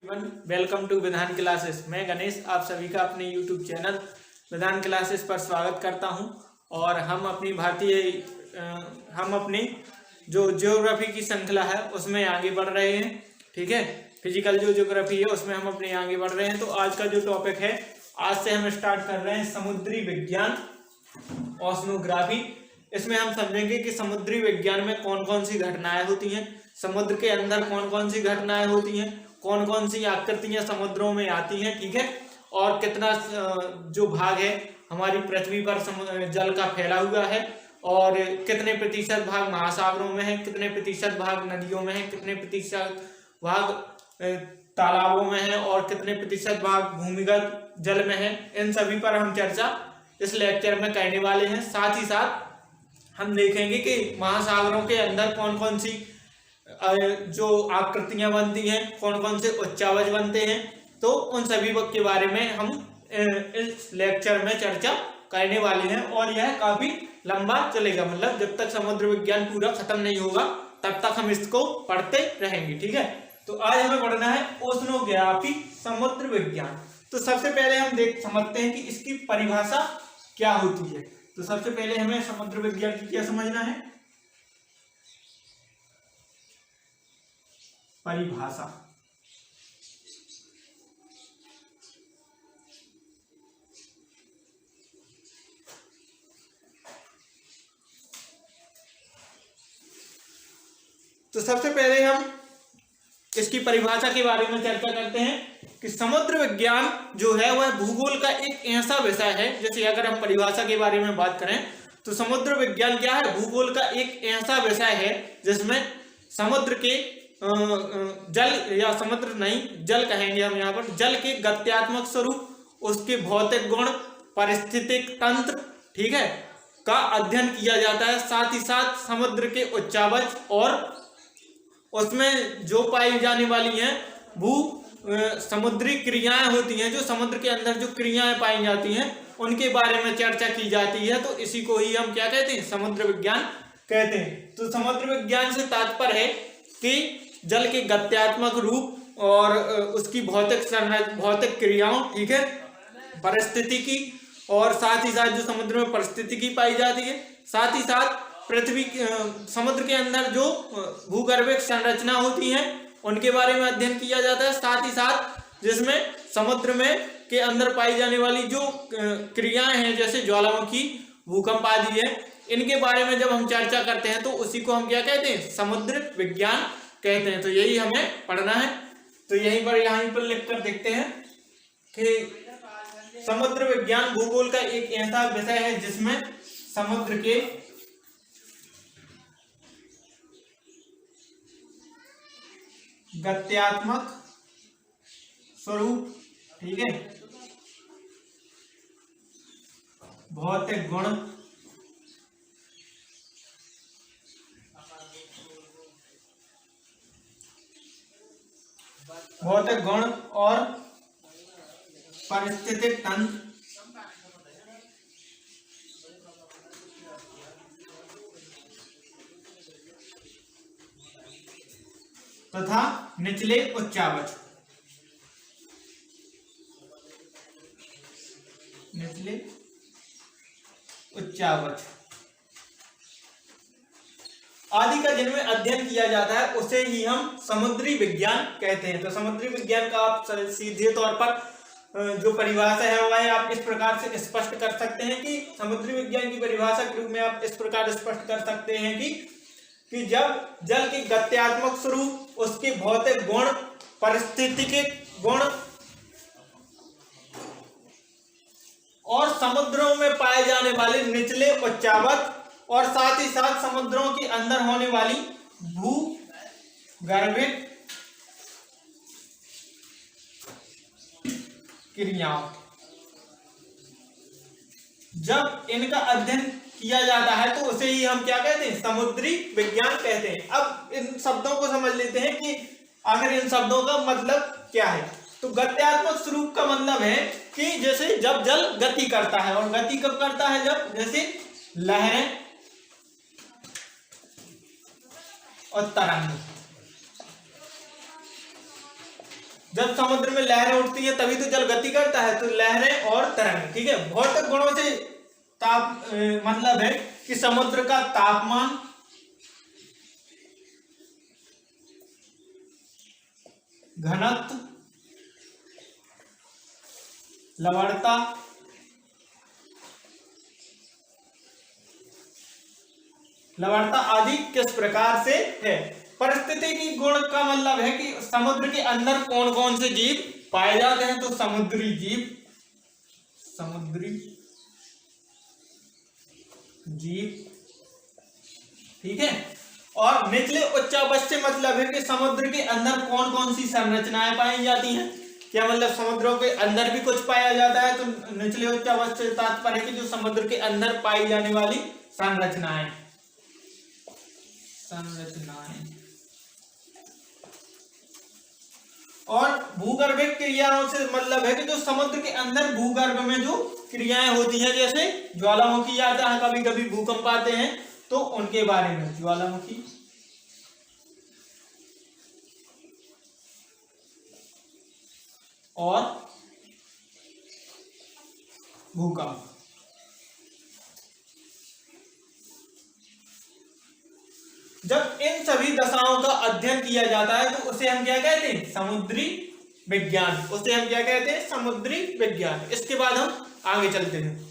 Welcome to विधान classes. मैं गणेश आप सभी का अपने यूट्यूब चैनल विधान क्लासेस पर स्वागत करता हूं। और हम अपनी जो ज्योग्राफी की श्रृंखला है उसमें आगे बढ़ रहे हैं। ठीक है, फिजिकल जो ज्योग्राफी है उसमें हम अपने आगे बढ़ रहे हैं। तो आज का जो टॉपिक है, आज से हम स्टार्ट कर रहे हैं समुद्री विज्ञान, ओशनोग्राफी। इसमें हम समझेंगे कि समुद्री विज्ञान में कौन कौन सी घटनाएं होती हैं, समुद्र के अंदर कौन कौन सी घटनाएं होती हैं, कौन कौन सी आकृतियां समुद्रों में आती हैं। ठीक है, और कितना जो भाग है हमारी पृथ्वी पर जल का फैला हुआ है, और कितने प्रतिशत भाग महासागरों में है, कितने प्रतिशत भाग नदियों में है, कितने प्रतिशत भाग तालाबों में है, और कितने प्रतिशत भाग भूमिगत जल में है। इन सभी पर हम चर्चा इस लेक्चर में करने वाले हैं। साथ ही साथ हम देखेंगे कि महासागरों के अंदर कौन कौन सी जो आकृतियां बनती हैं, कौन कौन से उच्चावच बनते हैं। तो उन सभी के बारे में हम इस लेक्चर में चर्चा करने वाले हैं, और यह काफी लंबा चलेगा। मतलब जब तक समुद्र विज्ञान पूरा खत्म नहीं होगा तब तक हम इसको पढ़ते रहेंगे। ठीक है, तो आज हमें पढ़ना है ओशनोग्राफी, समुद्र विज्ञान। तो सबसे पहले हम समझते हैं कि इसकी परिभाषा क्या होती है। तो सबसे पहले हमें समुद्र विज्ञान की क्या समझना है, परिभाषा। तो सबसे पहले हम इसकी परिभाषा के बारे में चर्चा करते हैं कि समुद्र विज्ञान जो है वह भूगोल का एक ऐसा विषय है। जैसे अगर हम परिभाषा के बारे में बात करें तो समुद्र विज्ञान क्या है, भूगोल का एक ऐसा विषय है जिसमें समुद्र के जल, या समुद्र नहीं जल कहेंगे हम यहाँ पर, जल के गत्यात्मक स्वरूप, उसके भौतिक गुण, पारिस्थितिक तंत्र, ठीक है, का अध्ययन किया जाता है। साथ ही साथ समुद्र के उच्चावच और उसमें जो पाई जाने वाली हैं समुद्री क्रियाएं होती हैं, जो समुद्र के अंदर जो क्रियाएं पाई जाती हैं उनके बारे में चर्चा की जाती है। तो इसी को ही हम क्या कहते हैं, समुद्र विज्ञान कहते हैं। तो समुद्र विज्ञान से तात्पर्य है कि जल के गत्यात्मक रूप और उसकी भौतिक क्रियाओं, ठीक है, परिस्थितिकी, और साथ ही साथ जो समुद्र में परिस्थितिकी पाई जाती है, साथ ही साथ पृथ्वी समुद्र के अंदर जो भूगर्भिक संरचना होती है उनके बारे में अध्ययन किया जाता है। साथ ही साथ जिसमें समुद्र में के अंदर पाई जाने वाली जो क्रियाएं हैं, जैसे ज्वालामुखी, भूकंप आदि है, इनके बारे में जब हम चर्चा करते हैं तो उसी को हम क्या कहते हैं, समुद्र विज्ञान कहते हैं। तो यही हमें पढ़ना है। तो यहीं पर लिख कर देखते हैं कि समुद्र विज्ञान भूगोल का एक ऐसा विषय है जिसमें समुद्र के गत्यात्मक स्वरूप, ठीक है, भौतिक गुण, और पारिस्थितिक तंत्र तथा निचले उच्चावच, आदि का जिनमें अध्ययन किया जाता है उसे ही हम समुद्री विज्ञान कहते हैं। तो समुद्री विज्ञान का आप सीधे तौर पर जो परिभाषा है वह आप इस प्रकार से स्पष्ट कर सकते हैं कि समुद्री विज्ञान की परिभाषा के रूप में आप इस प्रकार स्पष्ट कर सकते हैं कि जब जल के गत्यात्मक स्वरूप, उसके भौतिक गुण, पारिस्थितिक गुण और समुद्रों में पाए जाने वाले निचले उच्चावच, और साथ ही साथ समुद्रों के अंदर होने वाली भूगर्भिक क्रियाओं, जब इनका अध्ययन किया जाता है तो उसे ही हम क्या कहते हैं, समुद्री विज्ञान कहते हैं। अब इन शब्दों को समझ लेते हैं कि आखिर इन शब्दों का मतलब क्या है। तो गत्यात्मक स्वरूप का मतलब है कि जैसे जब जल गति करता है, और गति कब करता है, जब जैसे लहरें और तरंग, जब समुद्र में लहरें उठती हैं तभी तो जल गति करता है, तो लहरें और तरंग, ठीक है। भौतिक गुणों से मतलब है कि समुद्र का तापमान, घनत्व, लवणता, आदि किस प्रकार से है। पारिस्थितिकी गुण का मतलब है कि समुद्र के अंदर कौन कौन से जीव पाए जाते हैं, तो समुद्री जीव, ठीक है। और निचले उच्चावच मतलब है कि समुद्र के अंदर कौन कौन सी संरचनाएं पाई जाती हैं। क्या मतलब समुद्रों के अंदर भी कुछ पाया जाता है, तो निचले उच्चावच से तात्पर्य है कि जो समुद्र के अंदर पाई जाने वाली संरचनाएं। और भूगर्भिक क्रियाओं से मतलब है कि जो समुद्र के अंदर भूगर्भ में जो क्रियाएं होती हैं, जैसे ज्वालामुखी आता है, कभी कभी भूकंप आते हैं, तो उनके बारे में ज्वालामुखी और भूकंप। जब इन सभी दशाओं का अध्ययन किया जाता है तो उसे हम क्या कहते हैं, समुद्री विज्ञान। इसके बाद हम आगे चलते हैं।